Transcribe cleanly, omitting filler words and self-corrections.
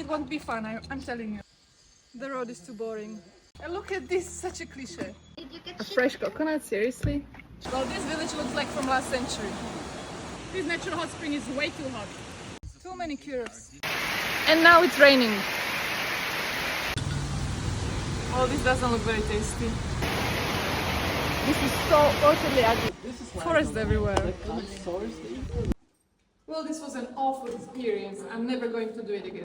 it won't be fun, I'm telling you. The road is too boring. And look at this, such a cliche. A fresh coconut, seriously? Well, this village looks like from last century. This natural hot spring is way too hot. Too many cures. And now it's raining. Oh, this doesn't look very tasty. This is so totally ugly. Forest everywhere. Well, this was an awful experience. I'm never going to do it again.